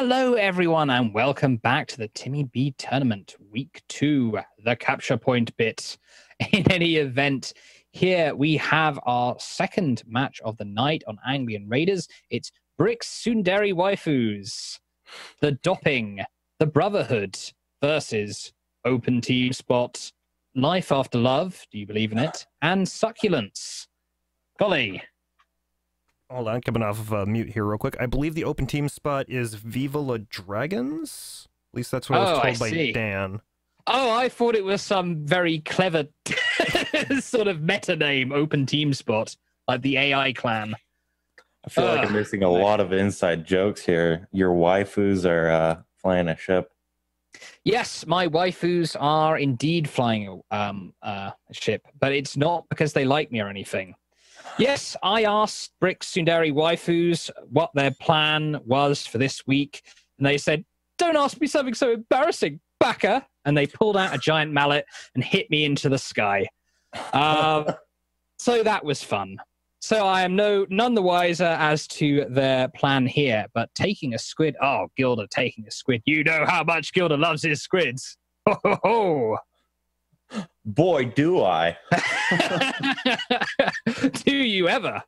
Hello, everyone, and welcome back to the TimmyB tournament, week 2, the capture point bit. In any event, here we have our second match of the night on Anglian Raiders. It's Brick's Sundari Waifus, the Dopping, the Brotherhood versus Open Team Spot, Life After Love, do you believe in it, and Succulents. Golly. Hold on, coming off of mute here real quick. I believe the open team spot is Viva La Dragons? At least that's what I was told by Dan. Oh, I thought it was some very clever sort of meta name, open team spot, like the AI clan. I feel like I'm missing a lot of inside jokes here. Your waifus are flying a ship. Yes, my waifus are indeed flying a ship, but it's not because they like me or anything. Yes, I asked Brick Sundari Waifus what their plan was for this week, and they said, "Don't ask me something so embarrassing, baka!" And they pulled out a giant mallet and hit me into the sky. So that was fun. So I am none the wiser as to their plan here, but taking a squid, oh, Gilda taking a squid. You know how much Gilda loves his squids. Ho, ho, ho. Boy, do I. Do you ever?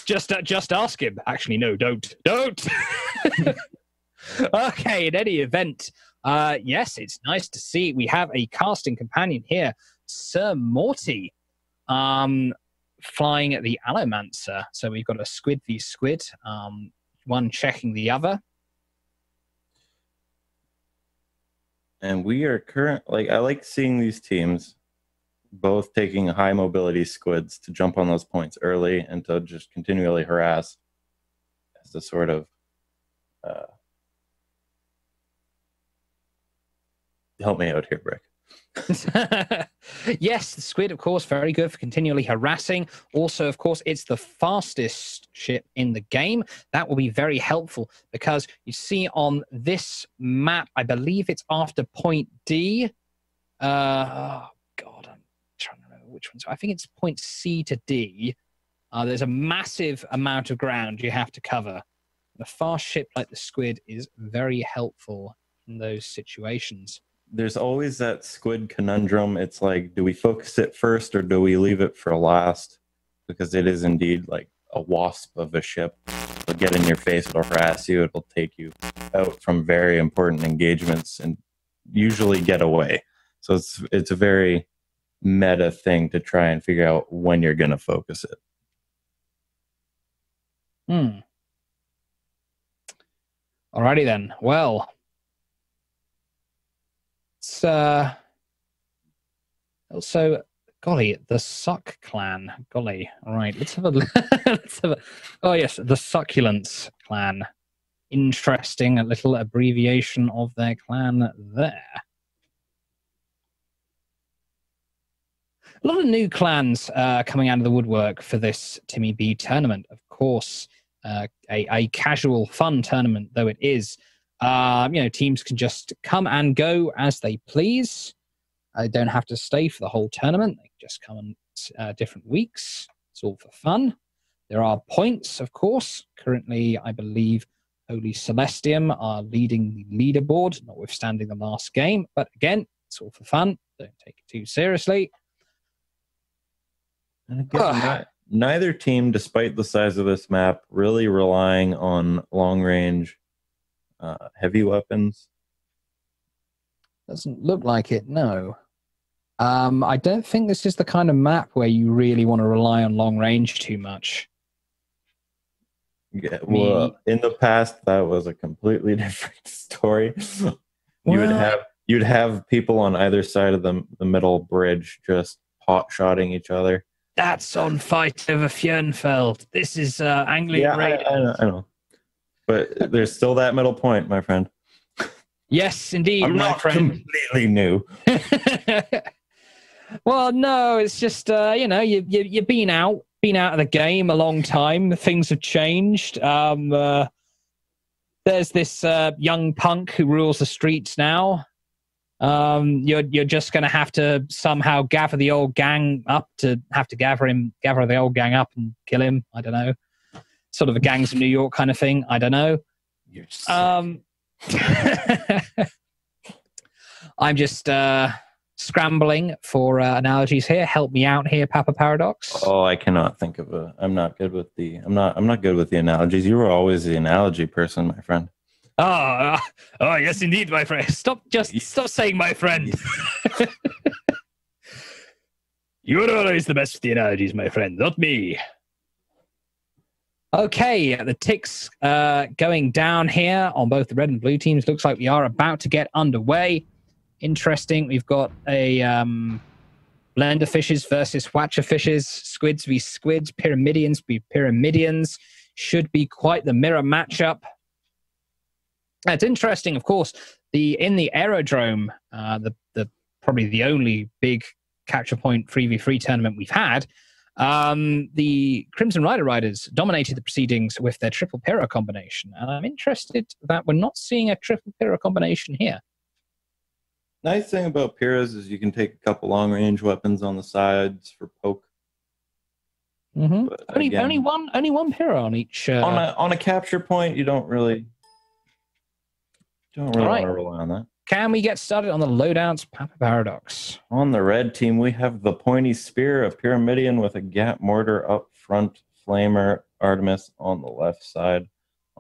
Just ask him. Actually, no, don't. Okay, in any event, yes, it's nice to see. We have a casting companion here, Sir Morty, flying at the Allomancer. So we've got a squid v squid, one checking the other. And we are I like seeing these teams both taking high mobility squids to jump on those points early and to just continually harass as a sort of help me out here, Brick. Yes, the squid, of course, very good for continually harassing. Also, of course, it's the fastest ship in the game. That will be very helpful because you see on this map, I believe it's after point D. Oh, God, I'm trying to remember which one. So I think it's point C to D. There's a massive amount of ground you have to cover. A fast ship like the squid is very helpful in those situations. There's always that squid conundrum. It's like, do we focus it first or do we leave it for last? Because it is indeed like a wasp of a ship. It'll get in your face, it'll harass you, it'll take you out from very important engagements and usually get away. So it's a very meta thing to try and figure out when you're going to focus it. Alrighty then. Well, it's also, golly, the Suck clan. Golly, all right. Let's have a oh yes, the Succulents clan. Interesting, a little abbreviation of their clan there. A lot of new clans coming out of the woodwork for this TimmyB tournament. Of course, a casual, fun tournament though it is. Teams can just come and go as they please. They don't have to stay for the whole tournament. They can just come on different weeks. It's all for fun. There are points, of course. Currently, I believe Holy Celestium are leading the leaderboard, notwithstanding the last game. But again, it's all for fun. Don't take it too seriously. And again, neither team, despite the size of this map, really relying on long-range heavy weapons. Doesn't look like it, no. I don't think this is the kind of map where you really want to rely on long range too much. Yeah, well, in the past, that was a completely different story. You'd have people on either side of the middle bridge just pot-shotting each other. That's on Fight Over Fjernfeld. This is Anglian Raiders. I know. But there's still that middle point, my friend. Yes, indeed, I'm not completely new. Well, no, it's just you've been out of the game a long time. Things have changed. There's this young punk who rules the streets now. You're just going to have to somehow gather the old gang up to gather the old gang up and kill him. I don't know. Sort of a Gangs of New York kind of thing. I don't know. You're sick. I'm just scrambling for analogies here. Help me out here, Papa Paradox. Oh, I cannot think of a. I'm not good with the. I'm not good with the analogies. You were always the analogy person, my friend. Oh, yes, indeed, my friend. Stop saying my friend. You're always the best with the analogies, my friend, not me. Okay, the ticks going down here on both the red and blue teams. Looks like we are about to get underway. Interesting. We've got a blender fishes versus Watcher fishes, squids v squids, pyramidians v pyramidians. Should be quite the mirror matchup. It's interesting, of course. In the aerodrome, the probably the only big capture point 3v3 tournament we've had. The Crimson Rider Riders dominated the proceedings with their triple Pyro combination, and I'm interested that we're not seeing a triple Pyro combination here. Nice thing about Pyros is you can take a couple long-range weapons on the sides for poke. Mm-hmm. Only one Pyro on each. On a capture point, you don't really want to rely on that. Can we get started on the loadouts, Papa Paradox? On the red team, we have the pointy spear, a Pyramidian with a gap mortar up front, flamer, Artemis on the left side.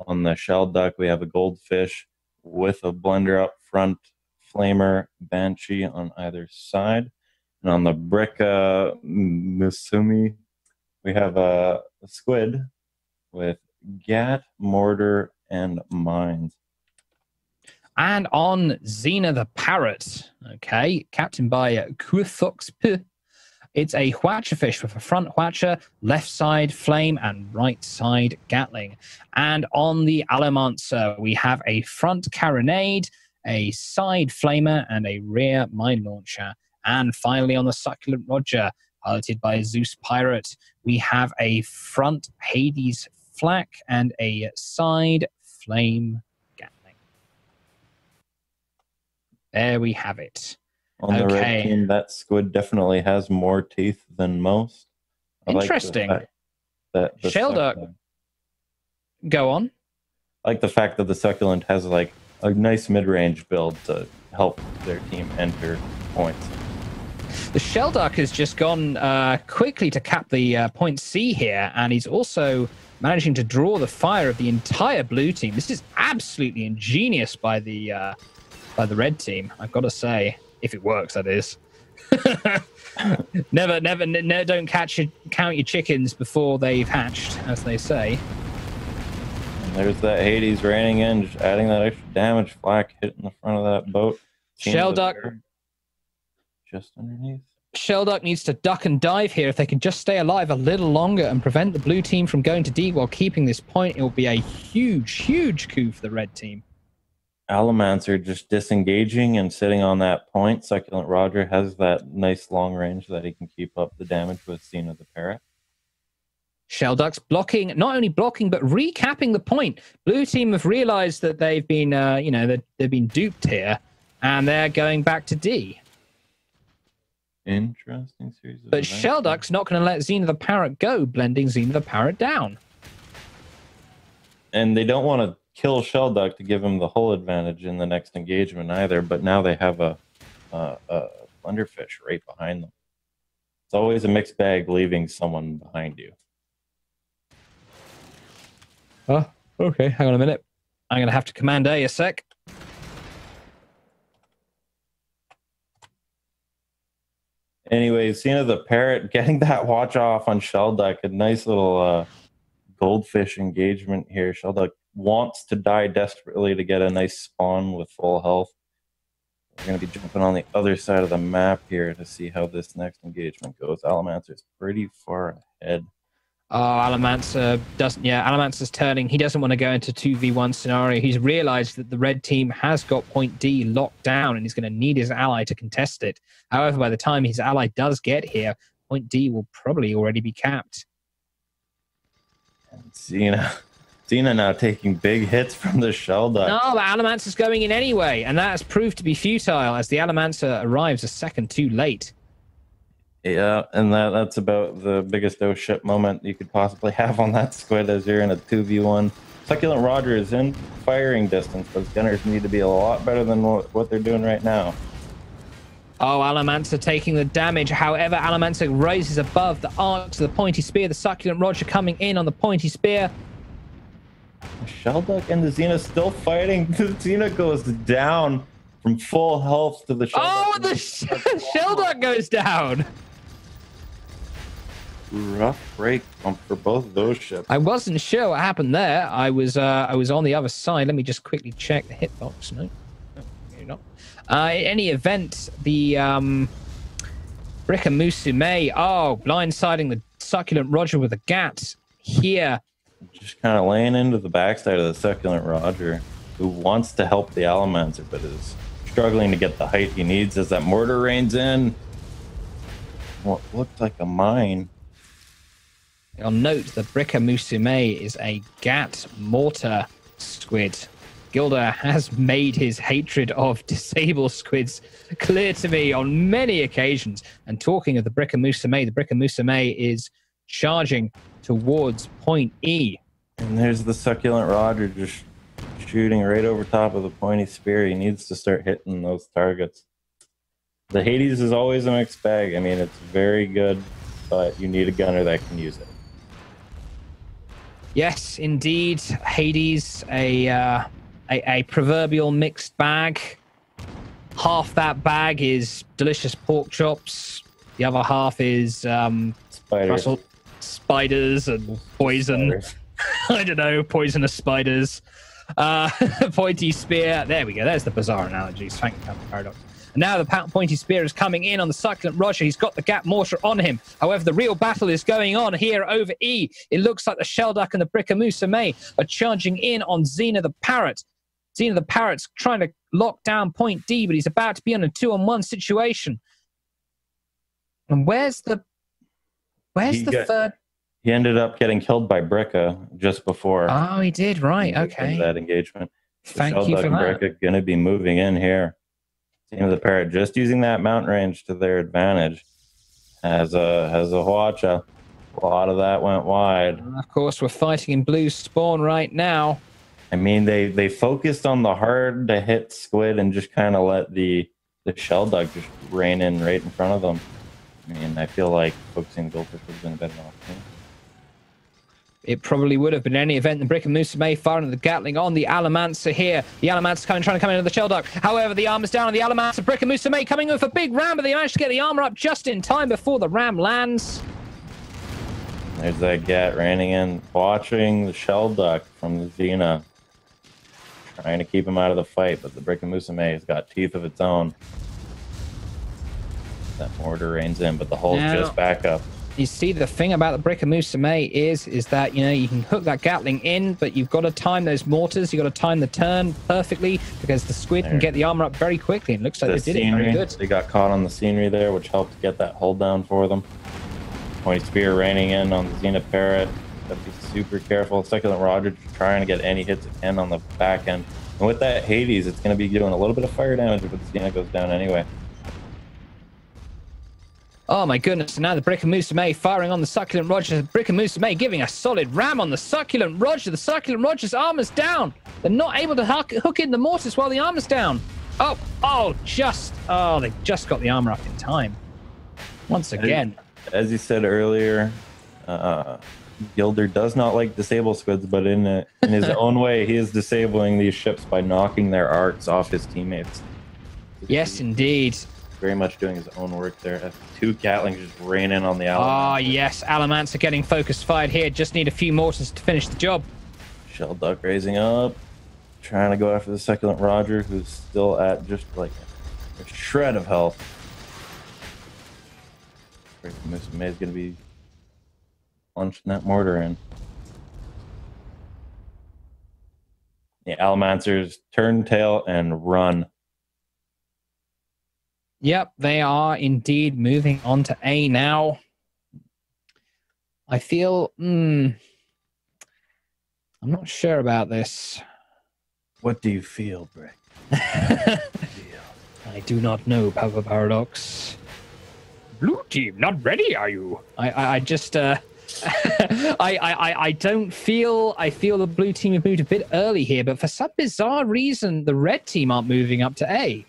On the shell duck, we have a goldfish with a blender up front, flamer, banshee on either side. And on the brick Misumi, we have a squid with gat, mortar, and mines. And on Xena the Parrot, okay, captained by Kuthux, it's a Watcher fish with a front Watcher, left side flame, and right side Gatling. And on the Alamancer, we have a front carronade, a side flamer, and a rear mine launcher. And finally, on the Succulent Roger, piloted by Zeus Pirate, we have a front Hades flak and a side flame. There we have it. On the red team, that squid definitely has more teeth than most. Interesting. Shelduck. Go on. I like the fact that the Succulent has like a nice mid-range build to help their team enter points. The Shelduck has just gone quickly to cap the point C here, and he's also managing to draw the fire of the entire blue team. This is absolutely ingenious by the red team, I've got to say. If it works, that is. never, don't count your chickens before they've hatched, as they say. And there's that Hades raining in, just adding that extra damage. Flak hitting the front of that boat. Shelduck. Just underneath. Shelduck needs to duck and dive here. If they can just stay alive a little longer and prevent the blue team from going to D while keeping this point, it will be a huge, huge coup for the red team. Alamancer just disengaging and sitting on that point. Succulent Roger has that nice long range that he can keep up the damage with Xena the Parrot. Shelduck's blocking, not only blocking, but recapping the point. Blue team have realized that they've been, they've been duped here, and they're going back to D. Interesting series of events. Shelduck's not going to let Xena the Parrot go, blending Xena the Parrot down. And they don't want to kill Shelduck to give him the whole advantage in the next engagement either, but now they have a blunderfish right behind them. It's always a mixed bag leaving someone behind you. Oh, okay. Hang on a minute. I'm going to have to command A sec. Anyway, Xena the Parrot getting that watch off on Shelduck. A nice little goldfish engagement here. Shelduck wants to die desperately to get a nice spawn with full health. We're going to be jumping on the other side of the map here to see how this next engagement goes. Alamancer's pretty far ahead. Oh, Alamancer doesn't. Yeah, Alamancer's turning. He doesn't want to go into 2v1 scenario. He's realized that the red team has got point D locked down and he's going to need his ally to contest it. However, by the time his ally does get here, point D will probably already be capped. And Xena now taking big hits from the Shelduck. No, but Alamancer's going in anyway, and that has proved to be futile as the Alamancer arrives a second too late. Yeah, and that's about the biggest oh shit moment you could possibly have on that squid as you're in a 2v1 Succulent Roger is in firing distance, but gunners need to be a lot better than what they're doing right now. Oh, Alamancer taking the damage. However, Alamancer raises above the arcs of the pointy spear. The Succulent Roger coming in on the pointy spear. The Shelduck and the Xena still fighting. The Xena goes down from full health to the Shelduck. Oh, the Shelduck goes down. Rough break for both of those ships. I wasn't sure what happened there. I was on the other side. Let me just quickly check the hitbox. No, maybe not. In any event, the Bricka Musume, blindsiding the Succulent Roger with a GAT here. Just kind of laying into the backside of the Succulent Roger, who wants to help the Alamancer, but is struggling to get the height he needs as that mortar rains in. What looked like a mine. You'll note the Bricka Musume is a GAT mortar squid. Gilder has made his hatred of disabled squids clear to me on many occasions. And talking of the Bricka Musume is charging towards point E. And there's the Succulent Roger just shooting right over top of the pointy spear. He needs to start hitting those targets. The Hades is always a mixed bag. I mean, it's very good, but you need a gunner that can use it. Yes, indeed. Hades, a proverbial mixed bag. Half that bag is delicious pork chops. The other half is spiders and poison. Spiders. I don't know, poisonous spiders. Pointy spear. There we go. There's the bizarre analogies. Thank you, Captain Paradox. And now the pointy spear is coming in on the Succulent Roger. He's got the GAT mortar on him. However, the real battle is going on here over E. It looks like the Shelduck and the Bricka Musume are charging in on Xena the Parrot. Xena the Parrot's trying to lock down point D, but he's about to be on a 2-on-1 situation. And where's the third? He ended up getting killed by Bricka just before. Oh, he did, right? Okay. That engagement. Thank you for that. Bricka going to be moving in here. Team of the Parrot just using that mount range to their advantage. Has a Huacha. A lot of that went wide. And of course, we're fighting in blue spawn right now. I mean, they focused on the hard to hit squid and just kind of let the Shelduck just rain in right in front of them. I mean, I feel like focusing Goldfish would have been a better option. It probably would have been any event. The Bricka Musume firing the Gatling on the Alamancer here. The Alamancer trying to come into the Shelduck. However, the armor's down on the Alamancer. Bricka Musume coming in with a big ram, but they managed to get the armor up just in time before the ram lands. There's that Gat raining in, watching the Shelduck from the Xena. Trying to keep him out of the fight, but the Bricka Musume has got teeth of its own. That mortar rains in, but the hull's just back up. You see, the thing about the Bricka Musume is that, you know, you can hook that Gatling in, but you've got to time those mortars. You've got to time the turn perfectly because the squid can get the armor up very quickly. And it looks like they did it very good. They got caught on the scenery there, which helped get that hull down for them. Pointy spear raining in on the Xena Parrot. Got to be super careful. Succulent Roger just trying to get any hits it can on the back end. And with that Hades, it's going to be doing a little bit of fire damage if the Xena goes down anyway. Oh my goodness, and now the Bricka Musume firing on the Succulent Roger. The Bricka Musume giving a solid ram on the Succulent Roger. The Succulent Roger's armor's down. They're not able to hook in the mortars while the armor's down. They just got the armor up in time. Once again. As you said earlier, Gilder does not like disabled squids, but in his own way, he is disabling these ships by knocking their arcs off his teammates. Yes, indeed. Very much doing his own work there. Two Gatlings just rain in on the Alamancer. Oh, yes. Alamancer getting focused fired here. Just need a few mortars to finish the job. Shelduck raising up. Trying to go after the Succulent Roger, who's still at just like a shred of health. Musume is going to be punching that mortar in. The Alamancers turn tail and run. Yep, they are indeed moving on to A now. I feel, I'm not sure about this. What do you feel, Brick? I do not know, Papa Paradox. Blue team, not ready, are you? I just, I don't feel. I feel the blue team have moved a bit early here, but for some bizarre reason, the red team aren't moving up to A.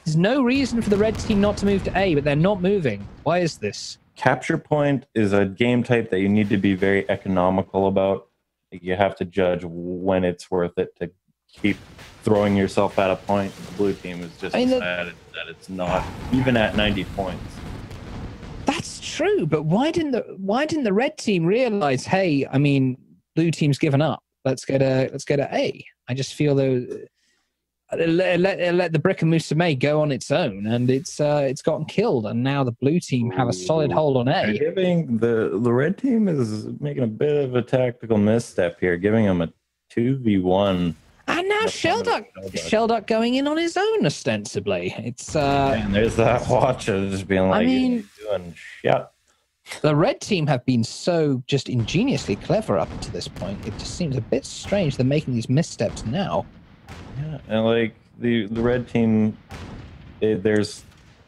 There's no reason for the red team not to move to A, but they're not moving. Why is this? Capture point is a game type that you need to be very economical about. You have to judge when it's worth it to keep throwing yourself at a point. The blue team is just decided that it's not, even at 90 points. That's true, but why didn't the red team realize? Hey, I mean, blue team's given up. Let's go to A. I just feel though. Let the Brick and Musume go on its own, and it's gotten killed, and now the blue team have a solid hold on A. Giving the red team is making a bit of a tactical misstep here, giving them a 2v1. And now Shelduck going in on his own ostensibly. It's and there's that watcher just being like, I mean, doing shit. The red team have been so just ingeniously clever up to this point. It just seems a bit strange they're making these missteps now. Yeah, and like the red team, there's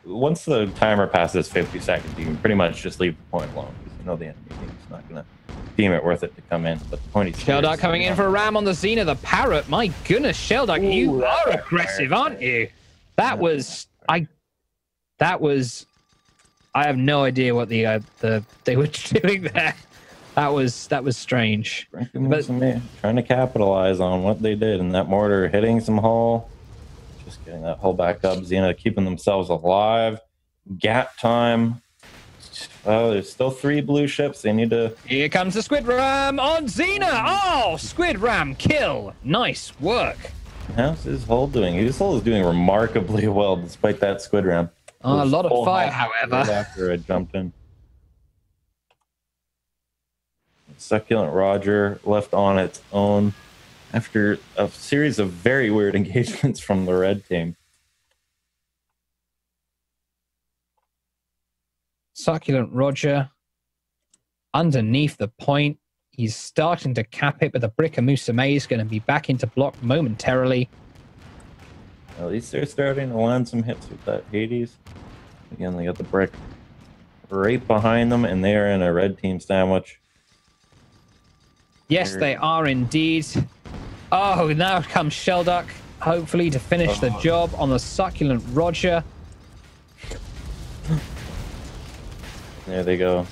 once the timer passes 50 seconds, you can pretty much just leave the point alone. You know the enemy team's not gonna deem it worth it to come in. But the point is, Shelduck coming in for a ram on the Xena, the parrot. My goodness, Shelduck, you are aggressive, aren't you? That was I have no idea what they were doing there. That was strange. But trying to capitalize on what they did, and that mortar hitting some hull, just getting that hull back up. Xena keeping themselves alive. Gap time. Oh, there's still 3 blue ships. They need to. Here comes the Squid Ram on Xena. Oh, Squid Ram kill. Nice work. How's his hull doing? His hull is doing remarkably well despite that Squid Ram. A lot of fire, however. Right after I jumped in. Succulent Roger left on its own after a series of very weird engagements from the red team. Succulent Roger underneath the point. He's starting to cap it, but the Brick of Musume is going to be back into block momentarily. At least they're starting to land some hits with that Hades. Again, they got the Brick right behind them, and they are in a red team sandwich. Yes, they are indeed. Oh, now comes Shelduck, hopefully to finish the job on the Succulent Roger. There they go.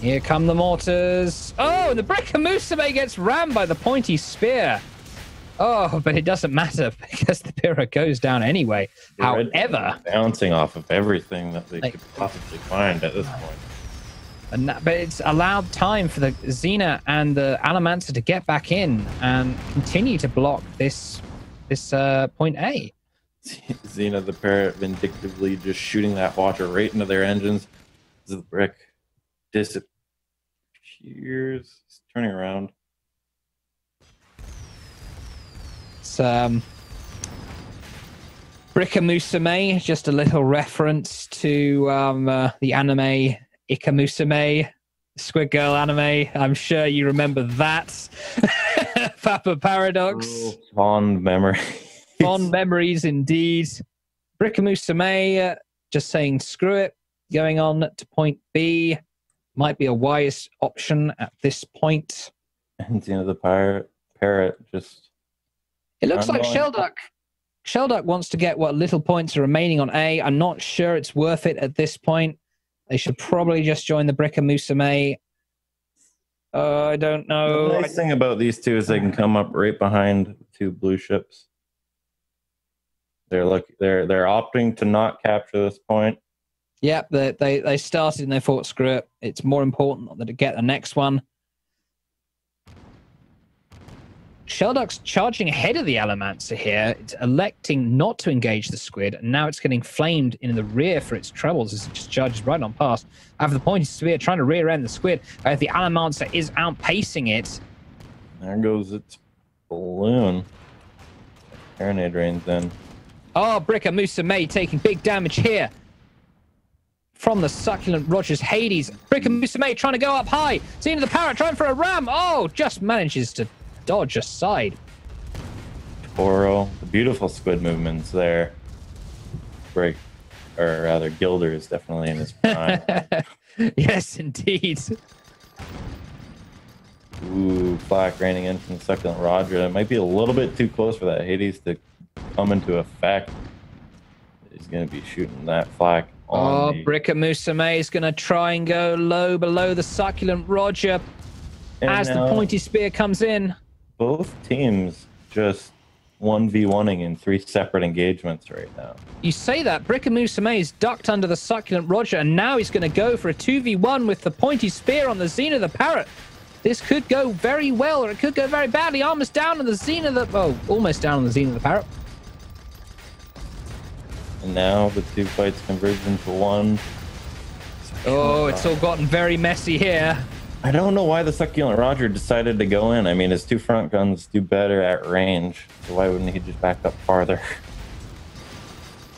Here come the mortars. Oh, the Brick of Musume gets rammed by the pointy spear. Oh, but it doesn't matter because the Pyrrha goes down anyway. However, bouncing off of everything that they could possibly find at this point. But it's allowed time for the Xena and the Alamancer to get back in and continue to block this point A. Xena the Parrot vindictively just shooting that watcher right into their engines. The Brick disappears. He's turning around. It's Brick of Musume, just a little reference to the anime Ikamusume, Squid Girl anime. I'm sure you remember that. Papa Paradox. Oh, fond memory. Fond memories indeed. Brick of Musume just saying screw it. Going on to point B. Might be a wise option at this point. And the Parrot just... It looks like Shelduck wants to get what little points are remaining on A. I'm not sure it's worth it at this point. They should probably just join the Brick of Musume. I don't know. The nice thing about these two is they can come up right behind the 2 blue ships. They're opting to not capture this point. Yep, they started and they thought, screw it. It's more important than to get the next one. Shelduck's charging ahead of the Alamancer here. It's electing not to engage the Squid, and now it's getting flamed in the rear for its troubles as it just charges right on past. After the pointy spear, trying to rear end the Squid. The Alamancer is outpacing it. There goes its balloon. Carronade rains in. Oh, Brick of Musume taking big damage here. From the Succulent Roger's Hades. Brick of Musume trying to go up high. Xena the Parrot trying for a ram. Oh, just manages to dodge aside. Toro, the beautiful squid movements there. Gilder is definitely in his prime. Yes, indeed. flak raining in from the succulent Roger. It might be a little bit too close for that Hades to come into effect. He's going to be shooting that flak on the... Brickamusame is going to try and go low below the succulent Roger as the pointy spear comes in. Both teams just 1v1ing in 3 separate engagements right now. You say that. Brickamusame is ducked under the succulent Roger, and now he's going to go for a 2v1 with the pointy spear on the Xena the Parrot. This could go very well, or it could go very badly. Almost down on the Xena the... Oh, almost down on the Xena the Parrot. And now the 2 fights converge into 1. Oh, it's all gotten very messy here. I don't know why the succulent Roger decided to go in. I mean, his 2 front guns do better at range, so why wouldn't he just back up farther?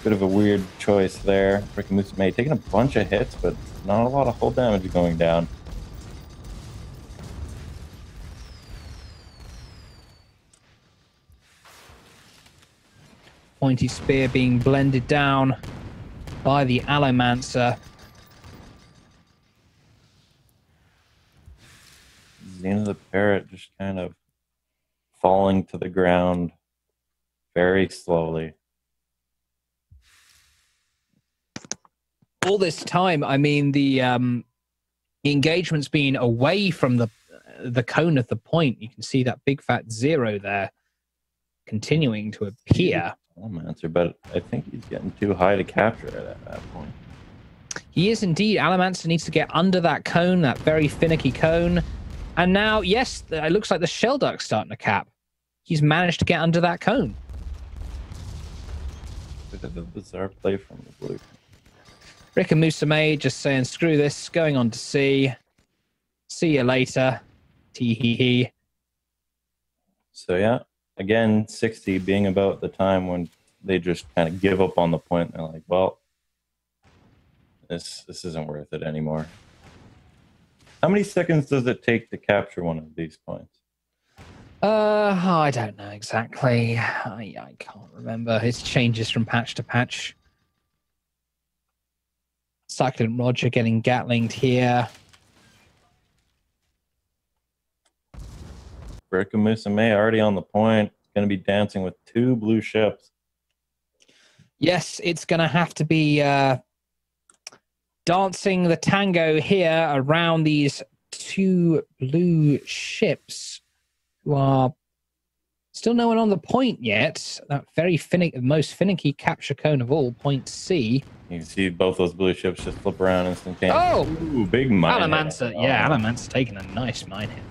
Bit of a weird choice there. Brickamusame taking a bunch of hits, but not a lot of hull damage going down. Pointy spear being blended down by the Allomancer. Xena the Parrot just kind of falling to the ground very slowly. All this time, I mean, the engagement's been away from the cone of the point. You can see that big fat 0 there continuing to appear. Allomancer, but I think he's getting too high to capture it at that point. He is indeed. Allomancer needs to get under that cone, that very finicky cone. And now, yes, it looks like the shell duck's starting to cap. He's managed to get under that cone. Bit of a bizarre play from the blue. Brickamusame just saying, screw this, going on to C. See you later. Tee-hee-hee. So, yeah. Again, 60 being about the time when they just kind of give up on the point. They're like, well, this isn't worth it anymore. How many seconds does it take to capture one of these points? I don't know exactly. I can't remember. It changes from patch to patch. Succulent Roger getting gatlinged here. Brickamusame already on the point. Going to be dancing with 2 blue ships. Yes, it's going to have to be dancing the tango here around these 2 blue ships who are still no one on the point yet. That very most finicky capture cone of all, point C. You can see both those blue ships just flip around instantaneously. Oh! Ooh, big mine Allomancer, hit. yeah, Allomancer taking a nice mine hit.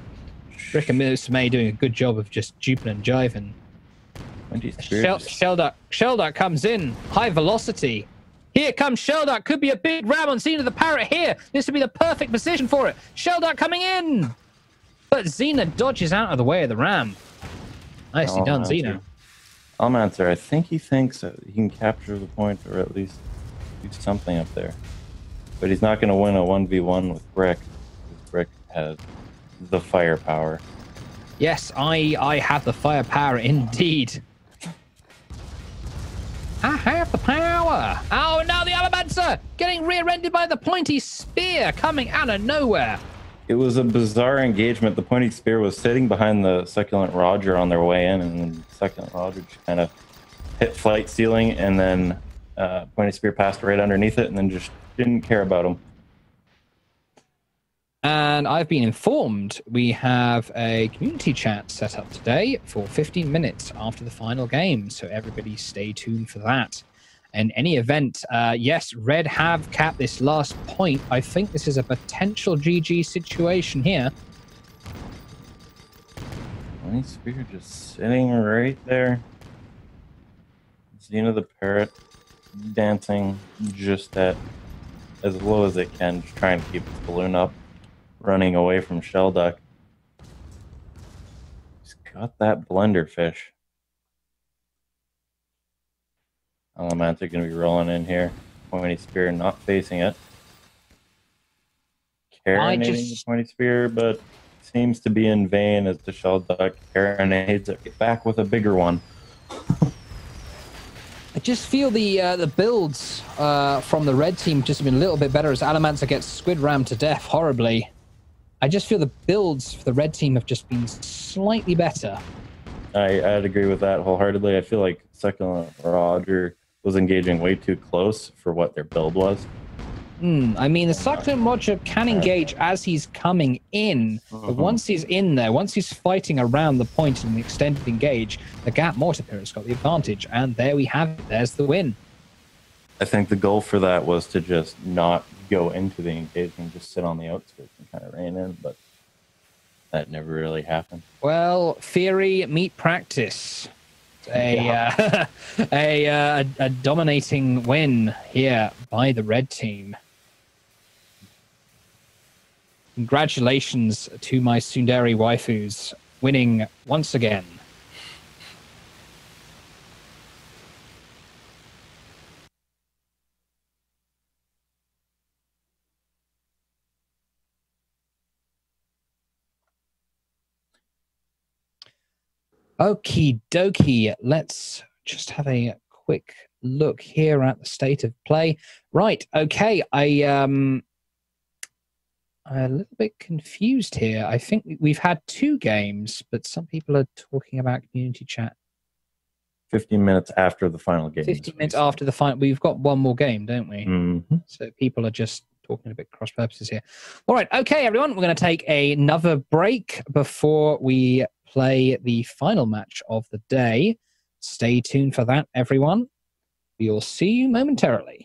Brickamusame doing a good job of just duping and jiving. Shellduck comes in, high velocity. Here comes Shellduck, could be a big ram on Xena the Parrot here. This would be the perfect position for it. Shellduck coming in. But Xena dodges out of the way of the ram. Nicely done, Xena. Allomancer, I think he thinks that he can capture the point or at least do something up there. But he's not going to win a 1v1 with Brick. Because Brick has the firepower. Yes, I have the firepower indeed. I have the power. Oh, now the Allomancer getting rear-ended by the pointy spear coming out of nowhere. It was a bizarre engagement. The pointy spear was sitting behind the succulent Roger on their way in, and the succulent Roger just kind of hit flight ceiling, and then pointy spear passed right underneath it, and then just didn't care about him. And I've been informed we have a community chat set up today for 15 minutes after the final game. So everybody stay tuned for that. In any event, yes, Red have capped this last point. I think this is a potential GG situation here. Pointy spear just sitting right there. Xena the Parrot dancing just at as low as it can, just trying to keep its balloon up. Running away from Shellduck. He's got that blender fish. Allomancer going to be rolling in here. Pointy spear not facing it. Carronating the pointy spear, but seems to be in vain as the Shellduck carronades it back with a bigger one. I just feel the builds from the red team just have been a little bit better as Allomancer gets squid rammed to death horribly. I just feel the builds for the red team have just been slightly better. I'd agree with that wholeheartedly. I feel like Second Roger was engaging way too close for what their build was. I mean, the Succulent Roger can engage as he's coming in, but once he's in there, once he's fighting around the point in the extended engage, the Gap Mortar has got the advantage, and there we have it. There's the win. I think the goal for that was to just not go into the engagement, just sit on the outskirts and kind of rein in, but that never really happened. Well, theory meet practice. A dominating win here by the red team. Congratulations to my Tsundere waifus winning once again. Okie dokie, let's just have a quick look here at the state of play. Right, okay, I'm a little bit confused here. I think we've had 2 games, but some people are talking about community chat. 15 minutes after the final game. 15 minutes after the final. We've got one more game, don't we? Mm-hmm. So people are just talking a bit cross purposes here. All right, okay, everyone, we're going to take another break before we play the final match of the day. Stay tuned for that, everyone. We'll see you momentarily.